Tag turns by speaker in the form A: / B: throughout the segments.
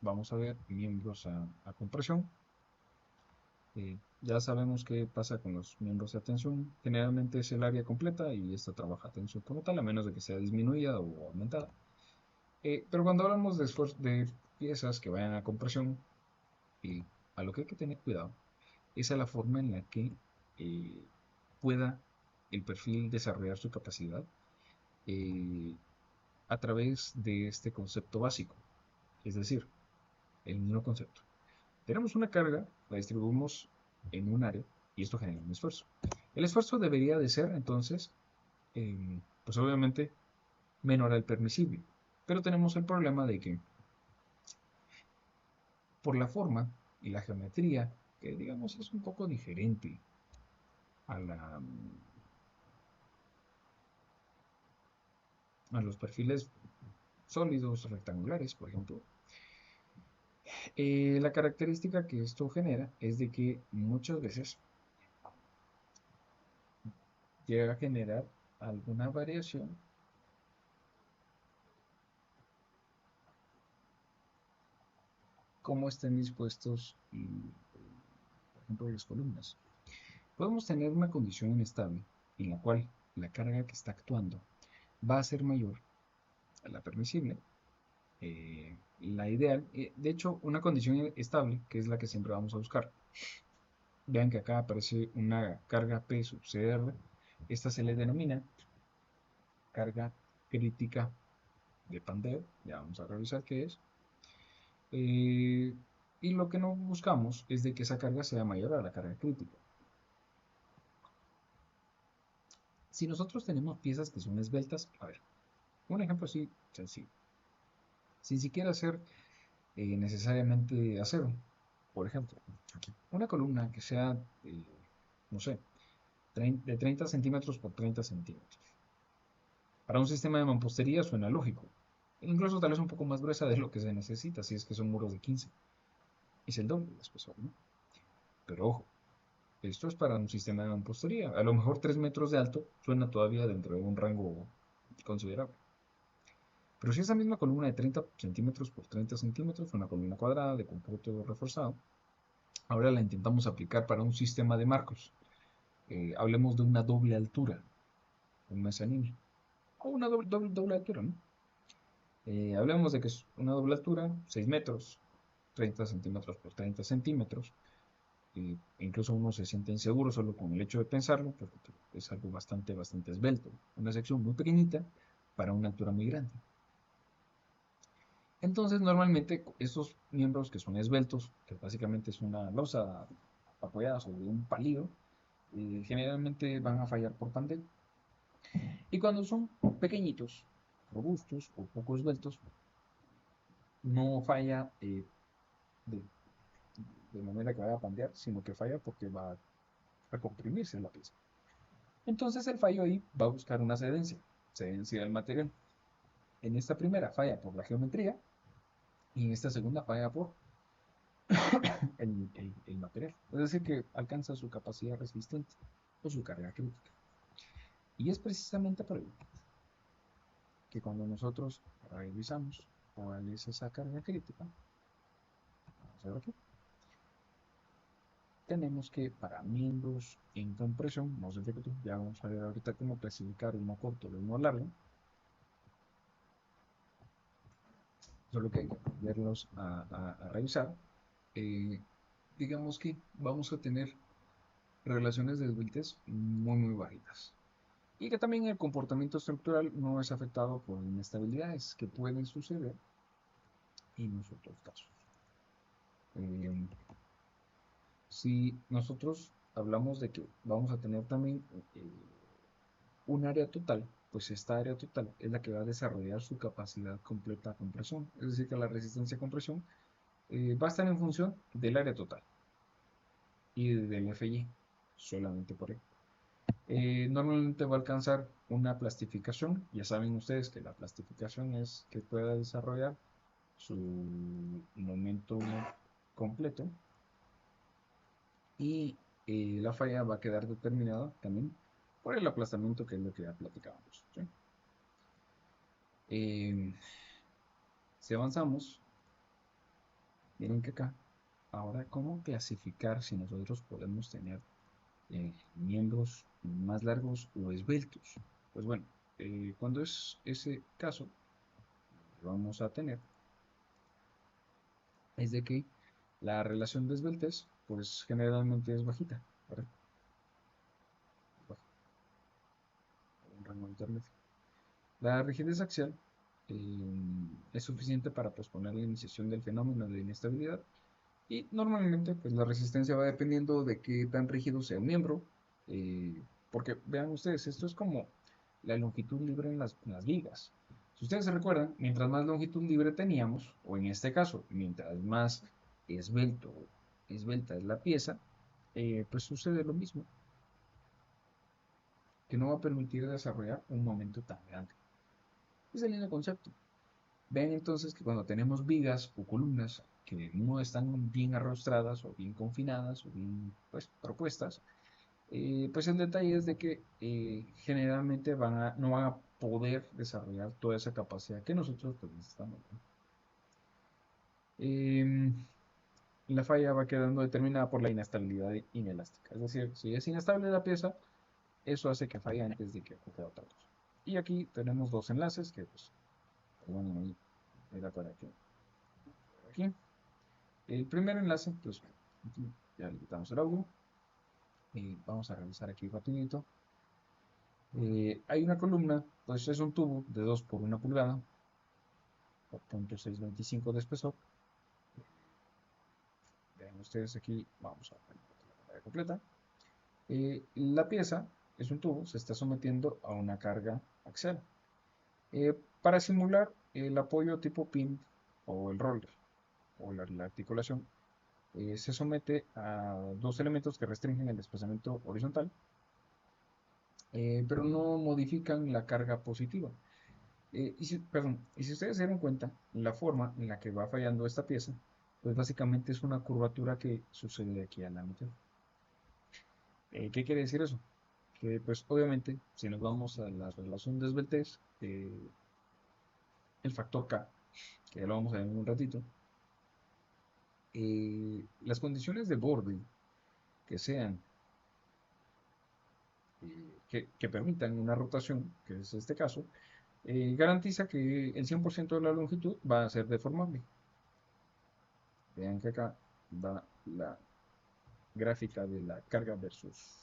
A: vamos a ver miembros a compresión. Ya sabemos qué pasa con los miembros de tensión. Generalmente es el área completa y esta trabaja a tensión como tal, a menos de que sea disminuida o aumentada. Pero cuando hablamos de piezas que vayan a compresión, a lo que hay que tener cuidado es a la forma en la que eh, pueda el perfil desarrollar su capacidad eh, a través de este concepto básico. Es decir, el mismo concepto. Tenemos una carga, la distribuimos en un área y esto genera un esfuerzo. El esfuerzo debería de ser entonces, pues obviamente, menor al permisible. Pero tenemos el problema de que por la forma y la geometría, que digamos es un poco diferente a, a los perfiles sólidos, rectangulares, por ejemplo, la característica que esto genera es de que muchas veces llega a generar alguna variación cómo estén dispuestos, por ejemplo, las columnas. Podemos tener una condición inestable en la cual la carga que está actuando va a ser mayor a la permisible. La ideal, de hecho, una condición estable, que es la que siempre vamos a buscar. Vean que acá aparece una carga P sub CR. Esta se le denomina carga crítica de Pandeo. Ya vamos a revisar qué es. Y lo que no buscamos es de que esa carga sea mayor a la carga crítica. Si nosotros tenemos piezas que son esbeltas, a ver, un ejemplo así sencillo, sin siquiera ser necesariamente acero, por ejemplo, una columna que sea, no sé, de 30 centímetros por 30 centímetros. Para un sistema de mampostería suena lógico, incluso tal vez un poco más gruesa de lo que se necesita, si es que son muros de 15. Es el doble de espesor, ¿no? Pero ojo, esto es para un sistema de mampostería. A lo mejor 3 metros de alto suena todavía dentro de un rango considerable. Pero si esa misma columna de 30 centímetros por 30 centímetros, una columna cuadrada de concreto reforzado, ahora la intentamos aplicar para un sistema de marcos. Hablemos de una doble altura, un mezanino, o una doble altura, ¿no? Hablemos de que es una doble altura, 6 metros, 30 centímetros por 30 centímetros. Incluso uno se siente inseguro solo con el hecho de pensarlo, porque es algo bastante esbelto. Una sección muy pequeñita para una altura muy grande. Entonces, normalmente estos miembros que son esbeltos, que básicamente es una losa apoyada sobre un palillo, generalmente van a fallar por pandemia. Y cuando son pequeñitos, robustos o poco esbeltos, no falla de, de manera que vaya a pandear, sino que falla porque va a comprimirse la pieza. Entonces el fallo ahí va a buscar una cedencia del material. En esta primera falla por la geometría y en esta segunda falla por el material. Es decir, que alcanza su capacidad resistente o su carga crítica. Y es precisamente por ello que cuando nosotros revisamos cuál es esa carga crítica, vamos a ver aquí, tenemos que para miembros en compresión, no sé qué, ya vamos a ver ahorita cómo clasificar uno corto de uno largo, solo que hay que verlos a revisar. Eh, digamos que vamos a tener relaciones de desgueltes muy bajitas. Y que también el comportamiento estructural no es afectado por inestabilidades que pueden suceder en los otros casos. Eh, si nosotros hablamos de que vamos a tener también un área total, pues esta área total es la que va a desarrollar su capacidad completa a compresión. Es decir, que la resistencia a compresión va a estar en función del área total y del FY, solamente por ahí. Normalmente va a alcanzar una plastificación. Ya saben ustedes que la plastificación es que pueda desarrollar su momento completo y la falla va a quedar determinada también por el aplastamiento, que es lo que ya platicábamos. ¿Sí? Si avanzamos, Miren que acá, ahora, ¿cómo clasificar si nosotros podemos tener miembros más largos o esbeltos? Pues bueno, cuando es ese caso, lo que vamos a tener es de que la relación de esbeltez, pues generalmente es bajita, ¿verdad? Baja, un rango intermedio. La rigidez axial es suficiente para posponer la iniciación del fenómeno de inestabilidad y normalmente pues la resistencia va dependiendo de qué tan rígido sea el miembro, porque vean ustedes, esto es como la longitud libre en las vigas. Si ustedes se recuerdan, mientras más longitud libre teníamos, o en este caso, mientras más esbelto, esbelta es la pieza, pues sucede lo mismo, que no va a permitir desarrollar un momento tan grande. Es el mismo concepto. Ven entonces que cuando tenemos vigas o columnas que no están bien arrostradas o bien confinadas o bien pues, propuestas, pues el detalle es de que generalmente no van a poder desarrollar toda esa capacidad que nosotros pues, necesitamos. La falla va quedando determinada por la inestabilidad inelástica. Es decir, si es inestable la pieza, eso hace que falle antes de que ocurra otra cosa. Y aquí tenemos dos enlaces que, pues, bueno, ahí era para que aquí. El primer enlace, pues, aquí ya le quitamos el audio. Vamos a revisar aquí rapidito. Hay una columna, pues es un tubo de 2 por 1 pulgada, por 0.625 de espesor. Vean ustedes aquí, vamos a ver la pantalla completa. La pieza es un tubo, se está sometiendo a una carga axial. Para simular el apoyo tipo pin o el roller o la articulación, se somete a dos elementos que restringen el desplazamiento horizontal, pero no modifican la carga positiva. Y si ustedes se dieron cuenta, la forma en la que va fallando esta pieza, pues básicamente es una curvatura que sucede de aquí a la mitad. ¿Qué quiere decir eso? Que pues obviamente, si nos vamos a la relación de esbeltez, el factor K, que ya lo vamos a ver en un ratito, las condiciones de borde que sean, que permitan una rotación, que es este caso, garantiza que el 100% de la longitud va a ser deformable. Vean que acá va la gráfica de la carga versus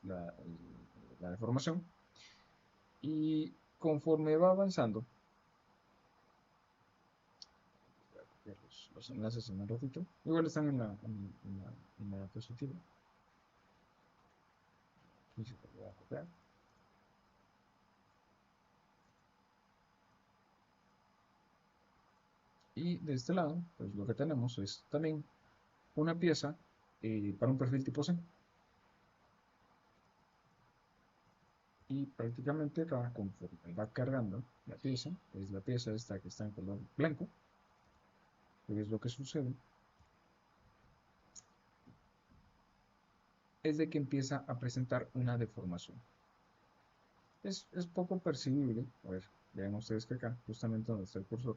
A: la deformación. Y conforme va avanzando, los enlaces en un ratito, igual están en la diapositiva. Aquí se puede copiar. Y de este lado, pues lo que tenemos es también una pieza para un perfil tipo C. Y prácticamente acá, conforme va cargando la pieza, es la pieza esta que está en color blanco, que es lo que sucede, es de que empieza a presentar una deformación. Es poco percibible, a ver, vean ustedes que acá, justamente donde está el cursor,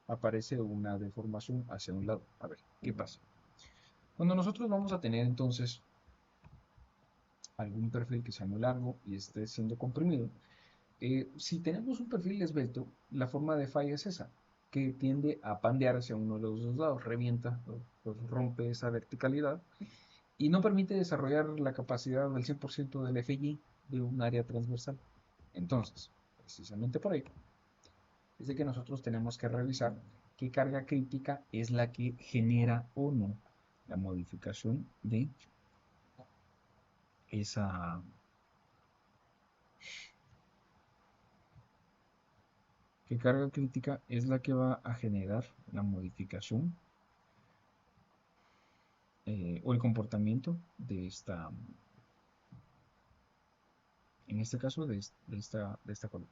A: aparece una deformación hacia un lado. A ver, ¿qué pasa? Cuando nosotros vamos a tener entonces algún perfil que sea muy largo y esté siendo comprimido, si tenemos un perfil esbelto, la forma de falla es esa, que tiende a pandear hacia uno de los dos lados, revienta, pues rompe esa verticalidad y no permite desarrollar la capacidad del 100% del FI de un área transversal. Entonces, precisamente por ahí, es de que nosotros tenemos que revisar qué carga crítica es la que genera o no la modificación de esa, qué carga crítica es la que va a generar la modificación o el comportamiento de esta, en este caso de esta columna.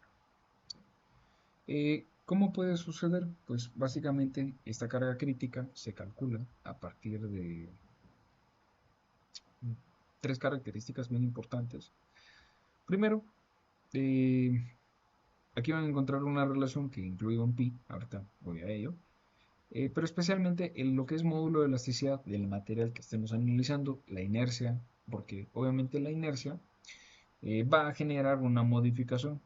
A: ¿Cómo puede suceder? Pues básicamente esta carga crítica se calcula a partir de tres características muy importantes. Primero, aquí van a encontrar una relación que incluye un pi, ahorita voy a ello, pero especialmente en lo que es módulo de elasticidad del material que estemos analizando, la inercia, porque obviamente la inercia va a generar una modificación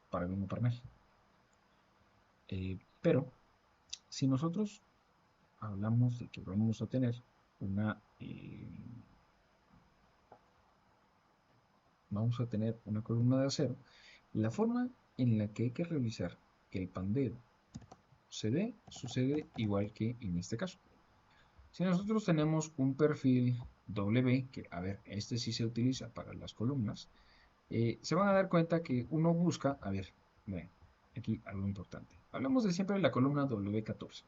A: para bien o para mal. Pero si nosotros hablamos de que vamos a tener una, columna de acero, la forma en la que hay que revisar que el pandero se dé sucede igual que en este caso. Si nosotros tenemos un perfil W, que a ver, este sí se utiliza para las columnas, se van a dar cuenta que uno busca, a ver, ven, aquí algo importante. Hablamos de siempre de la columna W14.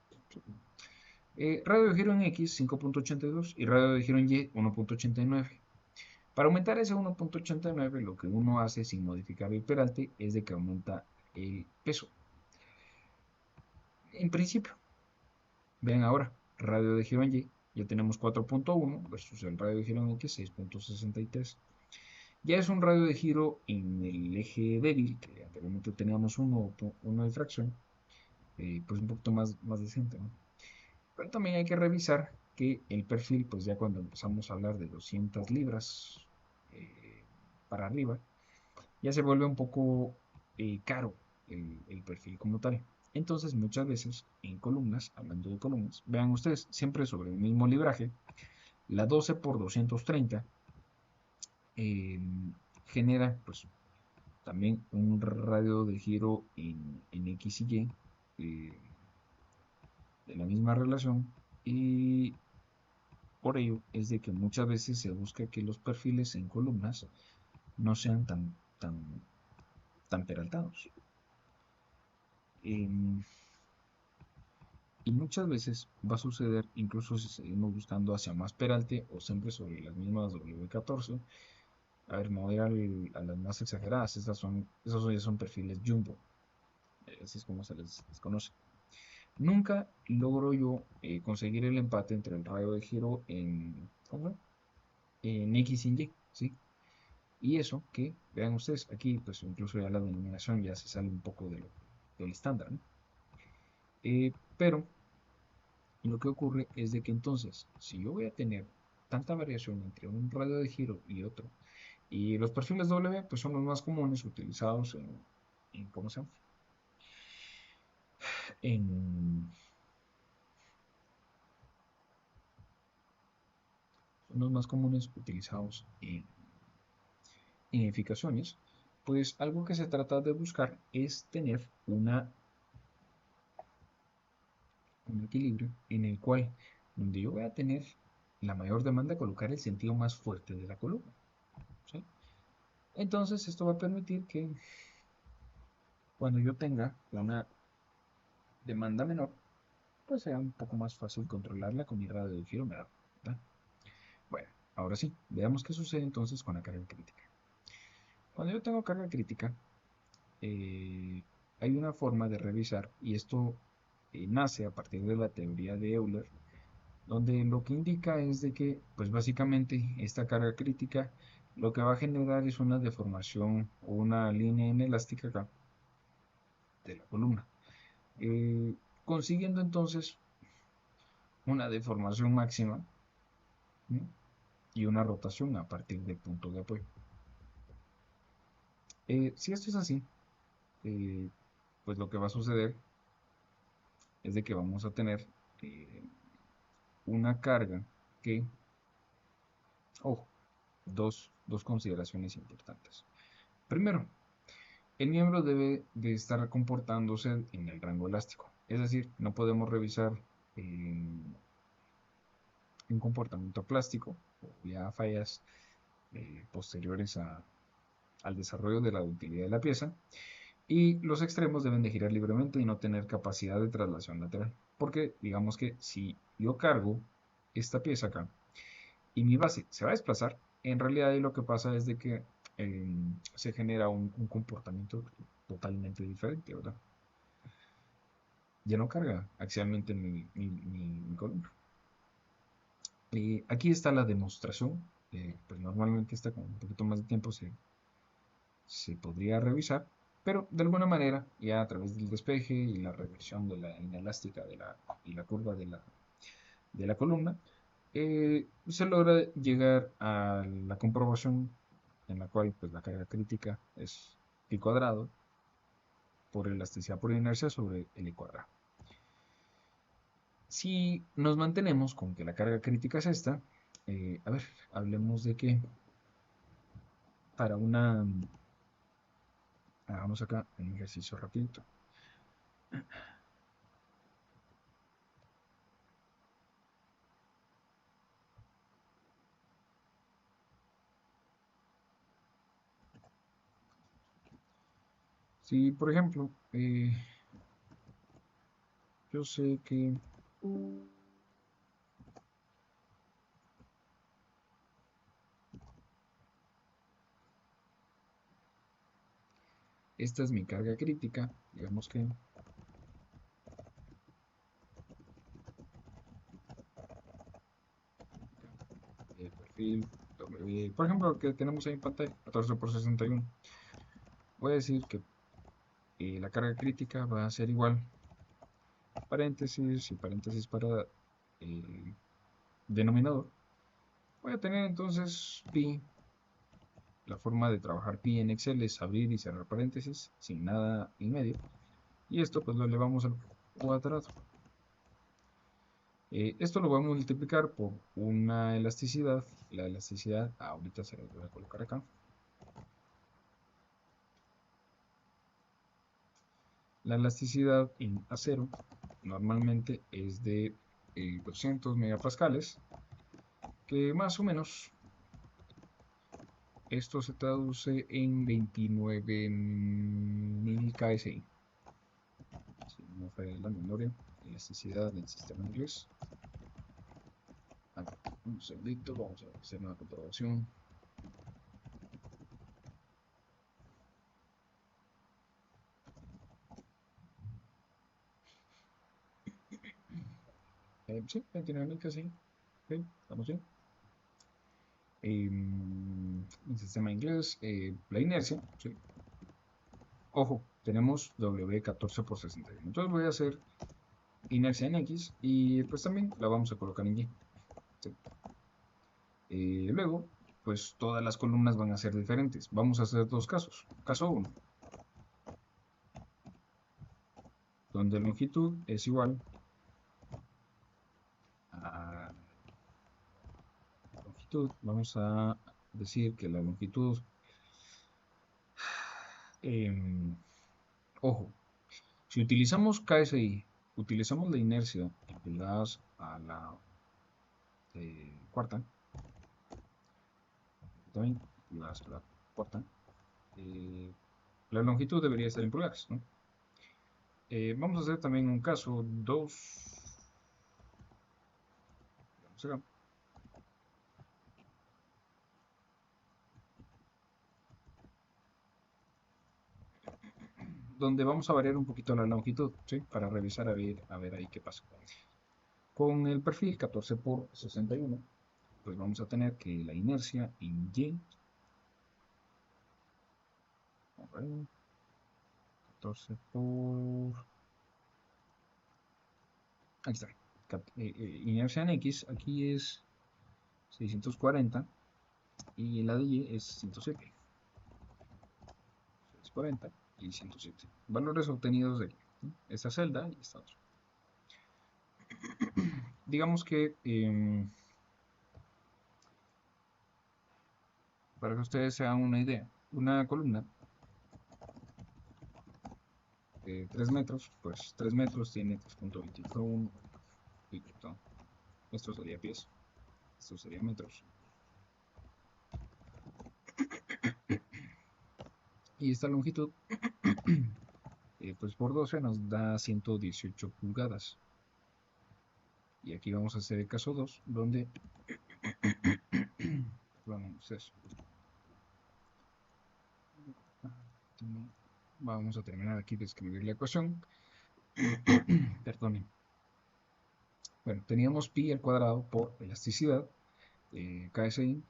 A: Radio de giro en X 5.82 y radio de giro en Y 1.89. Para aumentar ese 1.89, lo que uno hace sin modificar el peralte es de que aumenta el peso. En principio, vean ahora, radio de giro en Y, ya tenemos 4.1 versus el radio de giro en X 6.63. Ya es un radio de giro en el eje débil, que anteriormente teníamos 1 de fracción, pues un poquito más decente, ¿no? Pero también hay que revisar que el perfil, pues ya cuando empezamos a hablar de 200 libras para arriba, ya se vuelve un poco caro el perfil como tal. Entonces, muchas veces en columnas, hablando de columnas, vean ustedes, siempre sobre el mismo libraje, la 12 por 230 eh, genera pues también un radio de giro en X y Y de la misma relación, y por ello es de que muchas veces se busca que los perfiles en columnas no sean tan peraltados. Y muchas veces va a suceder, incluso si seguimos buscando hacia más peralte o siempre sobre las mismas W14. A ver, me voy a las más exageradas. Esos ya son perfiles jumbo. Así es como se les conoce. Nunca logro yo conseguir el empate entre el radio de giro en X y Y, ¿sí? Y eso que, vean ustedes, aquí pues incluso ya la denominación ya se sale un poco del estándar, ¿no? Pero lo que ocurre es de que entonces, si yo voy a tener tanta variación entre un radio de giro y otro, y los perfiles W pues son los más comunes utilizados ¿cómo se llama? En, son los más comunes utilizados en edificaciones, pues algo que se trata de buscar es tener un equilibrio en el cual, donde yo voy a tener la mayor demanda, colocar el sentido más fuerte de la columna, ¿sí? Entonces esto va a permitir que cuando yo tenga una demanda menor, pues sea un poco más fácil controlarla con mi radio de giro menor, ¿verdad? Bueno, ahora sí, veamos qué sucede entonces con la carga crítica. Cuando yo tengo carga crítica, hay una forma de revisar, y esto nace a partir de la teoría de Euler, donde lo que indica es de que, pues básicamente, esta carga crítica lo que va a generar es una deformación o una línea inelástica acá de la columna, eh, consiguiendo entonces una deformación máxima, ¿sí? Y una rotación a partir del punto de apoyo. Si esto es así, eh, pues lo que va a suceder es de que vamos a tener eh, una carga que, ojo, dos consideraciones importantes. Primero, el miembro debe de estar comportándose en el rango elástico, es decir, no podemos revisar eh, un comportamiento plástico o ya fallas posteriores al desarrollo de la utilidad de la pieza, y los extremos deben de girar libremente y no tener capacidad de traslación lateral, porque digamos que si yo cargo esta pieza acá y mi base se va a desplazar, en realidad ahí lo que pasa es de que se genera un comportamiento totalmente diferente, ¿verdad? Ya no carga axialmente mi columna. Aquí está la demostración. Pues normalmente está con un poquito más de tiempo se podría revisar. Pero de alguna manera, ya a través del despeje y la reversión de la inelástica y la curva de la columna, se logra llegar a la comprobación en la cual pues, la carga crítica es pi cuadrado por elasticidad por inercia sobre L cuadrado. Si nos mantenemos con que la carga crítica es esta, a ver, hablemos de que para una... Hagamos acá un ejercicio rapidito. Si, por ejemplo, yo sé que esta es mi carga crítica, digamos que el perfil W, por ejemplo, que tenemos ahí en pantalla, 14 por 61. Voy a decir que la carga crítica va a ser igual, paréntesis y paréntesis para el denominador. Voy a tener entonces pi, la forma de trabajar pi en Excel es abrir y cerrar paréntesis sin nada en medio. Y esto pues lo elevamos al cuadrado. Esto lo voy a multiplicar por una elasticidad. La elasticidad, ahorita se lo voy a colocar acá. La elasticidad en acero normalmente es de 200 megapascales, que más o menos esto se traduce en 29.000 KSI. Si no me falla la memoria, elasticidad del sistema inglés. Un segundito, vamos a hacer una comprobación. Sí, 29.000 KSI. Ok, estamos bien. El sistema inglés, la inercia, ¿sí? Ojo, tenemos W 14 por 61. Entonces voy a hacer inercia en X y pues también la vamos a colocar en Y. ¿Sí? Luego, pues todas las columnas van a ser diferentes. Vamos a hacer dos casos. Caso 1, donde la longitud es igual a longitud. Vamos a decir que la longitud, ojo, si utilizamos KSI, utilizamos la inercia empleadas a la cuarta, también empleadas a la cuarta, la longitud debería estar en pulgadas, ¿no? Vamos a hacer también un caso 2. Vamos acá. Donde vamos a variar un poquito la longitud, ¿sí? Para revisar a ver ahí qué pasa. Con el perfil 14 por 61, pues vamos a tener que la inercia en Y, 14 por... Aquí está. Inercia en X, aquí es 640 y la de Y es 107. 640 y 107. Valores obtenidos de esta celda y esta otra. Digamos que para que ustedes se hagan una idea, una columna de 3 metros, pues 3 metros tiene 3.21, esto sería pies, esto sería metros. Y esta longitud, pues por 12 nos da 118 pulgadas. Y aquí vamos a hacer el caso 2, donde vamos a terminar aquí de escribir la ecuación. Perdonen. Bueno, teníamos pi al cuadrado por elasticidad, KSI,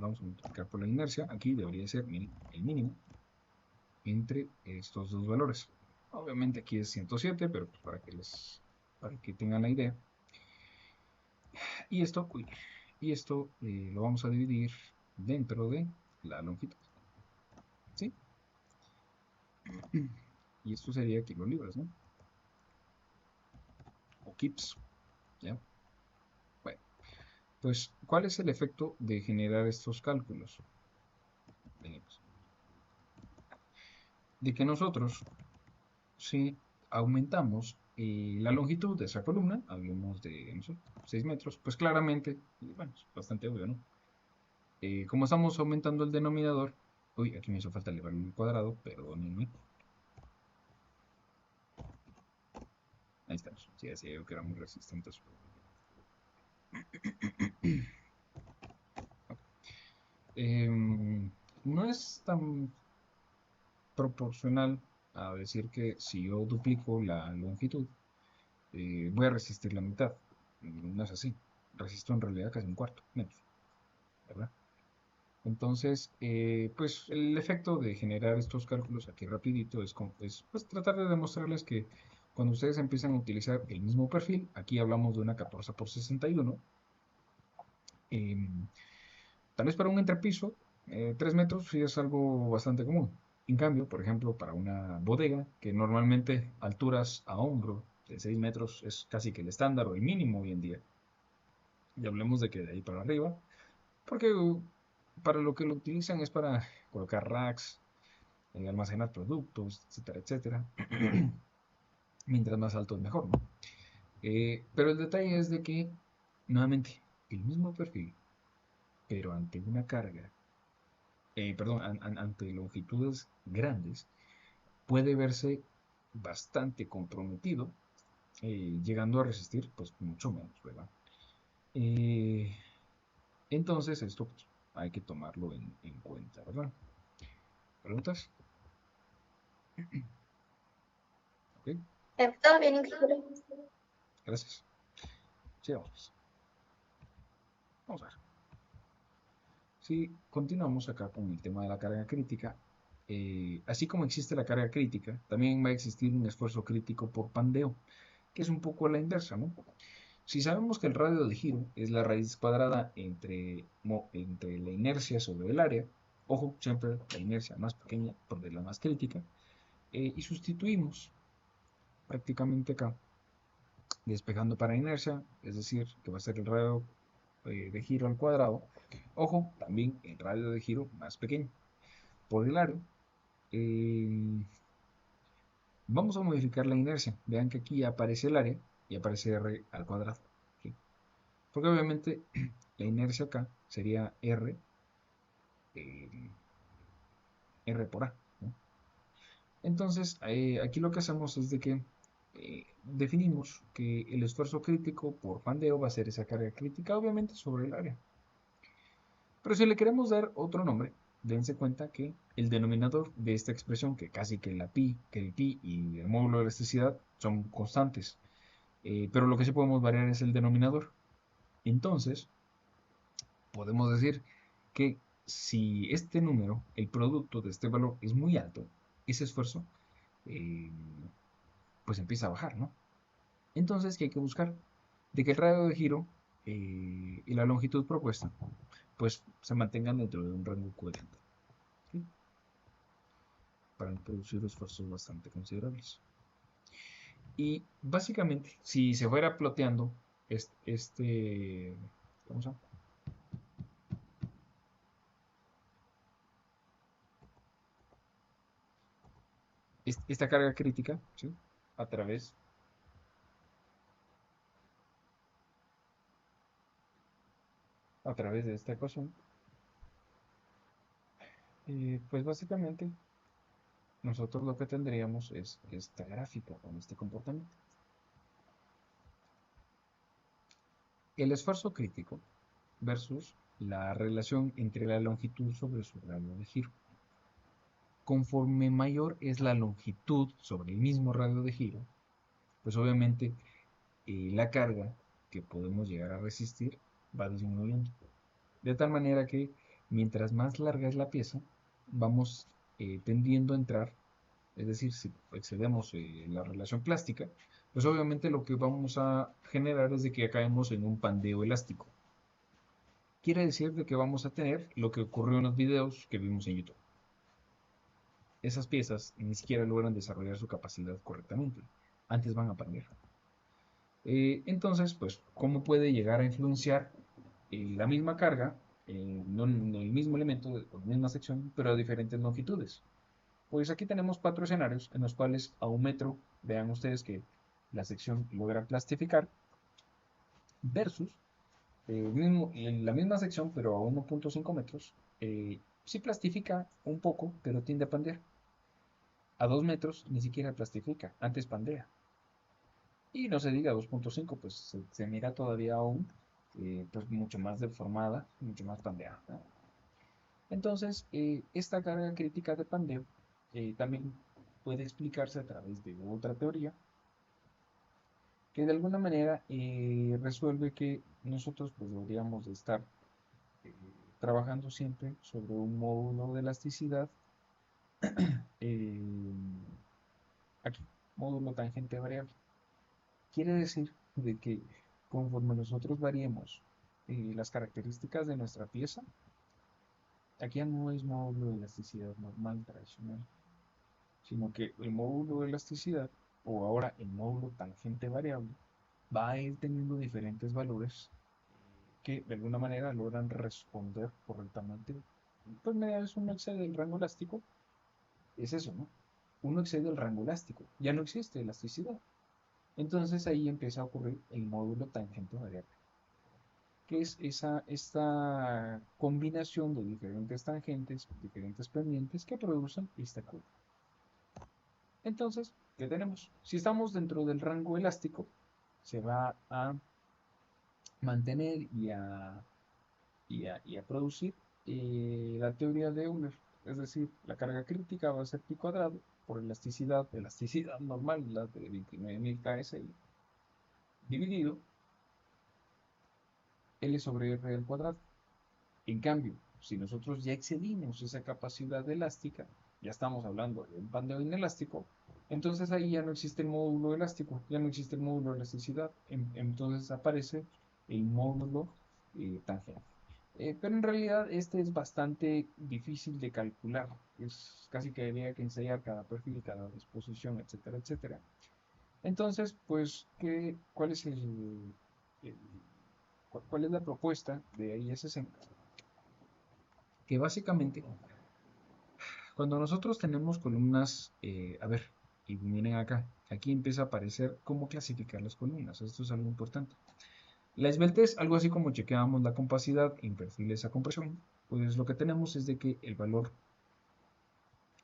A: vamos a multiplicar por la inercia, aquí debería ser el mínimo, entre estos dos valores. Obviamente aquí es 107, pero pues para que tengan la idea. Y esto, lo vamos a dividir dentro de la longitud, ¿sí? Y esto sería kilolibras, ¿no? O kips, ¿ya? Bueno, pues, ¿cuál es el efecto de generar estos cálculos? Venimos. De que nosotros, si aumentamos la longitud de esa columna, hablemos de, no sé, 6 metros, pues claramente, bueno, es bastante obvio, ¿no? Como estamos aumentando el denominador, uy, aquí me hizo falta elevar el cuadrado, perdónenme. Ahí estamos. Sí, decía yo que era muy resistentes. No es tan proporcional a decir que si yo duplico la longitud, voy a resistir la mitad. No es así. Resisto en realidad casi un cuarto, menos, ¿verdad? Entonces, pues el efecto de generar estos cálculos aquí rapidito es pues, tratar de demostrarles que cuando ustedes empiezan a utilizar el mismo perfil, aquí hablamos de una 14 por 61, eh, tal vez para un entrepiso, 3 metros sí es algo bastante común. En cambio, por ejemplo, para una bodega, que normalmente alturas a hombro de 6 metros es casi que el estándar o el mínimo hoy en día, y hablemos de que de ahí para arriba, porque para lo que lo utilizan es para colocar racks, almacenar productos, etcétera, etcétera. Mientras más alto es mejor, ¿no? Pero el detalle es de que, nuevamente, el mismo perfil, pero ante una carga, perdón, ante longitudes grandes, puede verse bastante comprometido, llegando a resistir, pues, mucho menos, ¿verdad? Eh, entonces, esto pues, hay que tomarlo en cuenta, ¿verdad? ¿Preguntas? Ok,
B: Todo bien, increíble.
A: gracias. Sí, vamos. Vamos a ver. Si continuamos acá con el tema de la carga crítica, así como existe la carga crítica, también va a existir un esfuerzo crítico por pandeo, que es un poco la inversa, ¿no? Si sabemos que el radio de giro es la raíz cuadrada entre la inercia sobre el área, ojo, siempre la inercia más pequeña por la más crítica, y sustituimos prácticamente acá, despejando para inercia, es decir, que va a ser el radio de giro al cuadrado, ojo, también el radio de giro más pequeño por el área. eh, Vamos a modificar la inercia. Vean que aquí aparece el área y aparece r al cuadrado, ¿sí? Porque obviamente la inercia acá sería eh, r por a, ¿no? Entonces, aquí lo que hacemos es de que definimos que el esfuerzo crítico por pandeo va a ser esa carga crítica, obviamente, sobre el área. Pero si le queremos dar otro nombre, dense cuenta que el denominador de esta expresión, que casi que el pi y el módulo de elasticidad son constantes, pero lo que sí podemos variar es el denominador. Entonces, podemos decir que si este número, el producto de este valor es muy alto, ese esfuerzo, eh, pues empieza a bajar, ¿no? Entonces, ¿qué hay que buscar? De que el radio de giro y la longitud propuesta, pues se mantengan dentro de un rango coherente, ¿sí? Para no producir esfuerzos bastante considerables. Y básicamente, si se fuera ploteando ¿cómo se llama? Esta carga crítica, ¿sí? A través, a través de esta ecuación, pues básicamente nosotros lo que tendríamos es esta gráfica con este comportamiento. El esfuerzo crítico versus la relación entre la longitud sobre su radio de giro. Conforme mayor es la longitud sobre el mismo radio de giro, pues obviamente la carga que podemos llegar a resistir va disminuyendo. De tal manera que mientras más larga es la pieza, vamos tendiendo a entrar, es decir, si excedemos la relación plástica, pues obviamente lo que vamos a generar es de que caemos en un pandeo elástico. Quiere decir de que vamos a tener lo que ocurrió en los videos que vimos en YouTube. Esas piezas ni siquiera logran desarrollar su capacidad correctamente. Antes van a pandear. Entonces, pues, ¿cómo puede llegar a influenciar la misma carga, no en el mismo elemento, la misma sección, pero a diferentes longitudes? Pues aquí tenemos 4 escenarios en los cuales a 1 metro, vean ustedes que la sección logra plastificar, versus en la misma sección, pero a 1,5 metros, sí plastifica un poco, pero tiende a pandear. A 2 metros ni siquiera plastifica, antes pandea. Y no se diga 2,5, pues se mira todavía aún pues mucho más deformada, mucho más pandeada, ¿no? Entonces, esta carga crítica de pandeo también puede explicarse a través de otra teoría que de alguna manera resuelve que nosotros pues, deberíamos de estar eh, trabajando siempre sobre un módulo de elasticidad, eh, aquí, módulo tangente variable. Quiere decir de que conforme nosotros variemos las características de nuestra pieza, aquí ya no es módulo de elasticidad normal, tradicional, sino que el módulo de elasticidad, o ahora el módulo tangente variable, va a ir teniendo diferentes valores que de alguna manera logran responder correctamente. Pues media vez uno excede el rango elástico, es eso, ¿no? Uno excede el rango elástico, ya no existe elasticidad. Entonces ahí empieza a ocurrir el módulo tangente variable, que es esta combinación de diferentes tangentes, diferentes pendientes que producen esta curva. Entonces, ¿qué tenemos? Si estamos dentro del rango elástico, se va a mantener y a producir la teoría de Euler, es decir, la carga crítica va a ser pi cuadrado por elasticidad normal, la de 29.000 KSI, dividido L sobre R al cuadrado. En cambio, si nosotros ya excedimos esa capacidad elástica, ya estamos hablando de un pandeo inelástico, entonces ahí ya no existe el módulo elástico, ya no existe el módulo de elasticidad, entonces aparece el módulo tangente. Pero en realidad este es bastante difícil de calcular, es casi que habría que ensayar cada perfil, cada disposición, etcétera, etcétera. Entonces, pues, ¿cuál es el- cuál es la propuesta de ISSN? Que básicamente, cuando nosotros tenemos columnas, a ver, y miren acá, aquí empieza a aparecer cómo clasificar las columnas, esto es algo importante. La esbeltez, algo así como chequeamos la compacidad en perfiles a compresión, pues lo que tenemos es de que el valor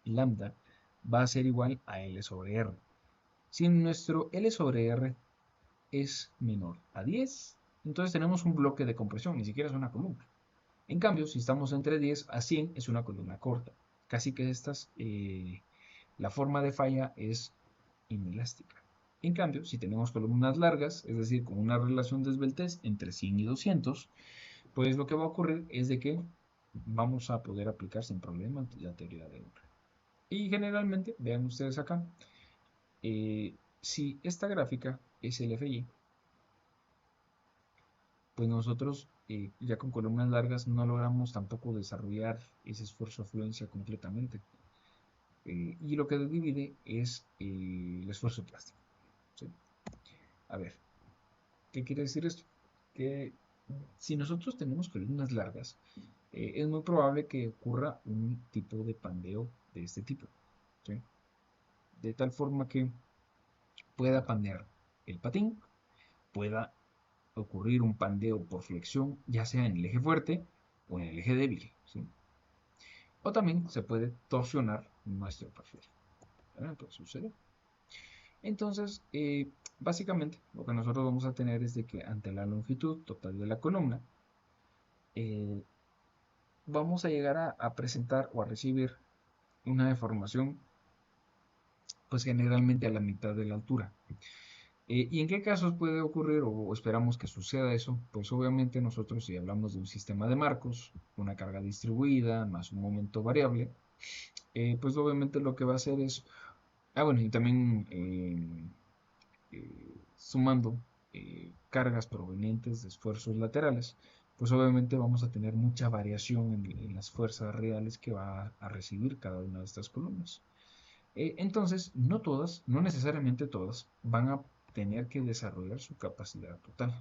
A: lambda va a ser igual a L sobre R. Si nuestro L sobre R es menor a 10, entonces tenemos un bloque de compresión, ni siquiera es una columna. En cambio, si estamos entre 10 a 100, es una columna corta. Casi que la forma de falla es inelástica. En cambio, si tenemos columnas largas, es decir, con una relación de esbeltez entre 100 y 200, pues lo que va a ocurrir es de que vamos a poder aplicar sin problema la teoría de Euler. Y generalmente, vean ustedes acá, si esta gráfica es el FI, pues nosotros ya con columnas largas no logramos tampoco desarrollar ese esfuerzo de fluencia completamente. Y lo que divide es el esfuerzo plástico, ¿sí? A ver, ¿qué quiere decir esto? Que si nosotros tenemos columnas largas, es muy probable que ocurra un tipo de pandeo de este tipo, ¿sí? De tal forma que pueda pandear el patín, pueda ocurrir un pandeo por flexión, ya sea en el eje fuerte o en el eje débil, ¿sí? O también se puede torsionar nuestro perfil. Puede suceder. Entonces, básicamente, lo que nosotros vamos a tener es de que ante la longitud total de la columna, eh, vamos a llegar a presentar o a recibir una deformación, pues generalmente a la mitad de la altura. ¿Y en qué casos puede ocurrir o esperamos que suceda eso? Pues obviamente nosotros si hablamos de un sistema de marcos, una carga distribuida más un momento variable, pues obviamente lo que va a hacer es, bueno, y también sumando cargas provenientes de esfuerzos laterales, pues obviamente vamos a tener mucha variación en las fuerzas reales que va a recibir cada una de estas columnas. Entonces, no todas, no necesariamente todas, van a tener que desarrollar su capacidad total,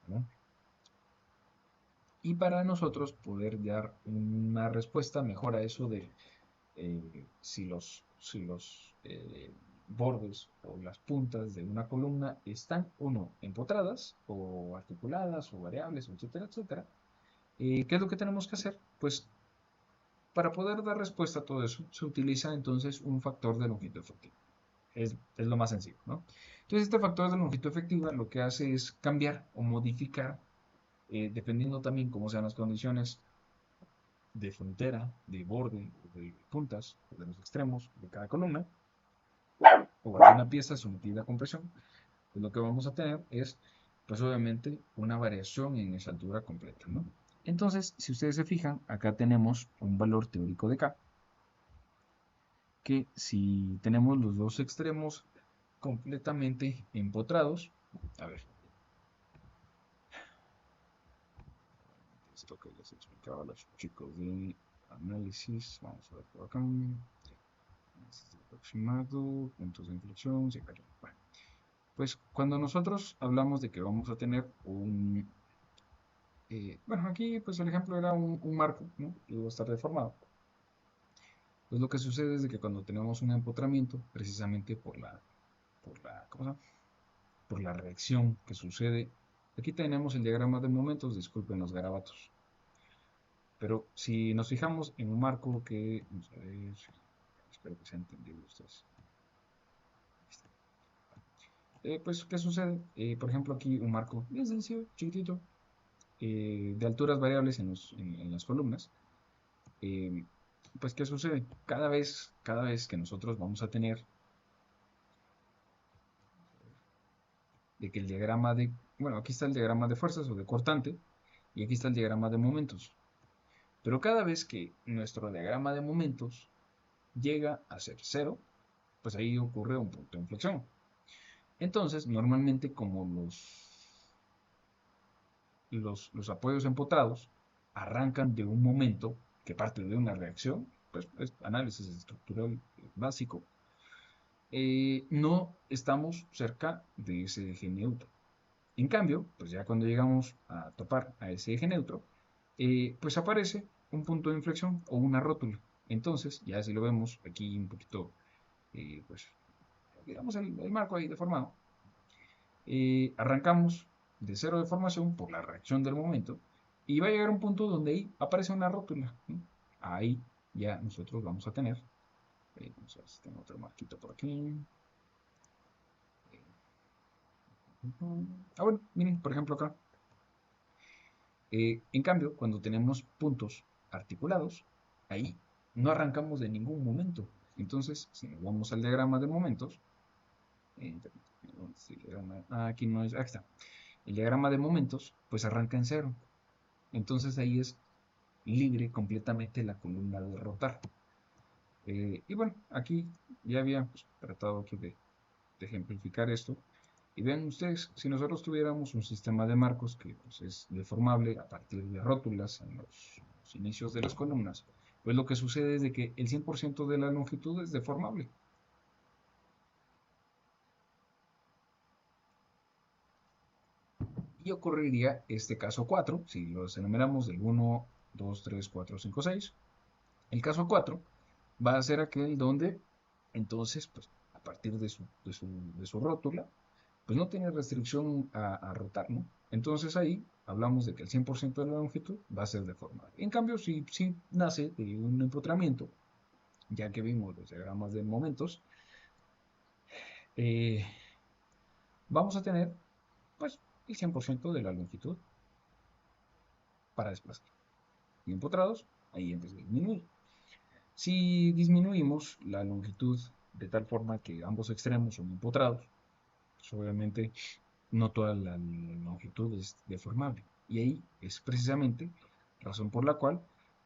A: ¿no? Y para nosotros poder dar una respuesta mejor a eso de si los bordes o las puntas de una columna están o no empotradas o articuladas o variables, etcétera, etcétera. ¿Qué es lo que tenemos que hacer? Pues para poder dar respuesta a todo eso se utiliza entonces un factor de longitud efectiva. Es lo más sencillo, ¿no? Entonces este factor de longitud efectiva lo que hace es cambiar o modificar, dependiendo también cómo sean las condiciones de frontera, de borde, de puntas, de los extremos de cada columna, o de una pieza sometida a compresión, pues lo que vamos a tener es, pues obviamente, una variación en esa altura completa, ¿no? Entonces, si ustedes se fijan, acá tenemos un valor teórico de K, que si tenemos los dos extremos completamente empotrados, a ver, esto que les explicaba a los chicos de análisis, vamos a ver por acá, aproximado, puntos de inflexión, se cayó. Bueno, pues cuando nosotros hablamos de que vamos a tener bueno, aquí pues el ejemplo era un marco, ¿no? Que iba a estar deformado. Pues lo que sucede es de que cuando tenemos un empotramiento, precisamente ¿cómo se llama? Por la reacción que sucede, aquí tenemos el diagrama de momentos, disculpen los garabatos, pero si nos fijamos en un marco que, vamos a ver, espero que sea entendible ustedes. Pues, ¿qué sucede? Por ejemplo, aquí un marco bien sencillo, chiquitito, de alturas variables en las columnas. Eh, pues, ¿qué sucede? Cada vez que nosotros vamos a tener de que el diagrama de, bueno, aquí está el diagrama de fuerzas o de cortante, y aquí está el diagrama de momentos. Pero cada vez que nuestro diagrama de momentos llega a ser cero, pues ahí ocurre un punto de inflexión. Entonces, normalmente como los apoyos empotrados arrancan de un momento que parte de una reacción, pues es análisis estructural básico, no estamos cerca de ese eje neutro. En cambio, pues ya cuando llegamos a topar a ese eje neutro, pues aparece un punto de inflexión o una rótula. Entonces, ya si lo vemos aquí un poquito, pues digamos el marco ahí deformado, arrancamos de cero de formación por la reacción del momento y va a llegar a un punto donde ahí aparece una rótula, ¿no? Ahí ya nosotros vamos a tener, vamos a ver si tengo otro marquito por aquí. Bueno, miren, por ejemplo acá. En cambio, cuando tenemos puntos articulados, ahí no arrancamos de ningún momento. Entonces, si nos vamos al diagrama de momentos, aquí no es, aquí está. El diagrama de momentos, pues arranca en cero. Entonces ahí es libre completamente la columna de rotar. Y bueno, aquí ya había pues, tratado aquí de ejemplificar esto. Y vean ustedes, si nosotros tuviéramos un sistema de marcos que pues, es deformable a partir de rótulas en los inicios de las columnas, pues lo que sucede es de que el 100% de la longitud es deformable. Y ocurriría este caso 4, si los enumeramos del 1, 2, 3, 4, 5, 6. El caso 4 va a ser aquel donde, entonces, pues, a partir de su rótula, pues no tiene restricción a rotar, ¿no? Entonces ahí hablamos de que el 100% de la longitud va a ser deformable. En cambio, si nace de un empotramiento, ya que vimos los diagramas de momentos, eh, vamos a tener, pues, el 100% de la longitud para desplazar. Y empotrados, ahí empieza a disminuir. Si disminuimos la longitud de tal forma que ambos extremos son empotrados, pues obviamente no toda la longitud es deformable. Y ahí es precisamente razón por la cual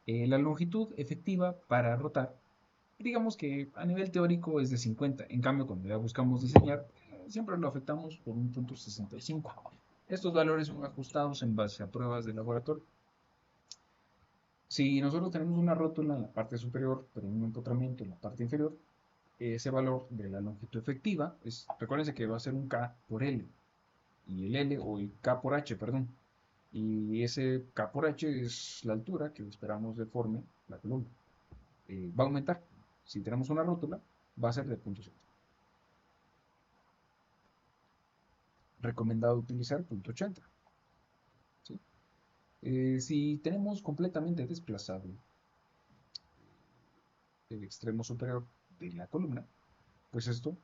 A: la longitud efectiva para rotar digamos que a nivel teórico es de 50. En cambio, cuando ya buscamos diseñar, siempre lo afectamos por un punto 65. Estos valores son ajustados en base a pruebas de laboratorio. Si nosotros tenemos una rótula en la parte superior, pero un empotramiento en la parte inferior, ese valor de la longitud efectiva, recuérdense que va a ser un K por L, y el L, o el K por H, perdón, y ese K por H es la altura que esperamos de forme la columna. Va a aumentar. Si tenemos una rótula, va a ser de 0.7. Recomendado utilizar 0.80. ¿Sí? Si tenemos completamente desplazable el extremo superior de la columna, pues esto,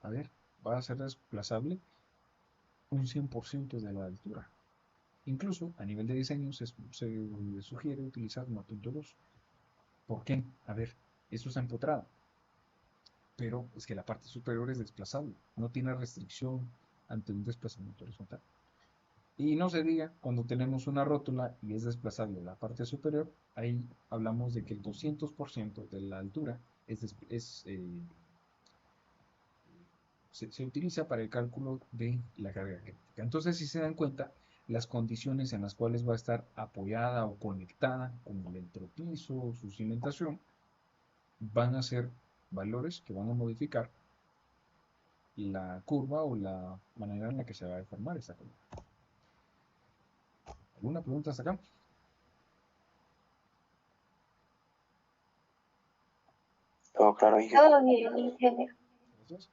A: a ver, va a ser desplazable un 100% de la altura. Incluso a nivel de diseño se sugiere utilizar 1.2. ¿Por qué? A ver, esto está empotrado, pero es que la parte superior es desplazable, no tiene restricción ante un desplazamiento horizontal. Y no se diga, cuando tenemos una rótula y es desplazable la parte superior, ahí hablamos de que el 200% de la altura se utiliza para el cálculo de la carga crítica. Entonces, si se dan cuenta, las condiciones en las cuales va a estar apoyada o conectada, como el entropiso, su cimentación, van a ser valores que van a modificar la curva o la manera en la que se va a deformar esta curva. ¿Alguna pregunta hasta acá?
B: Todo claro, ingeniero.
A: Gracias.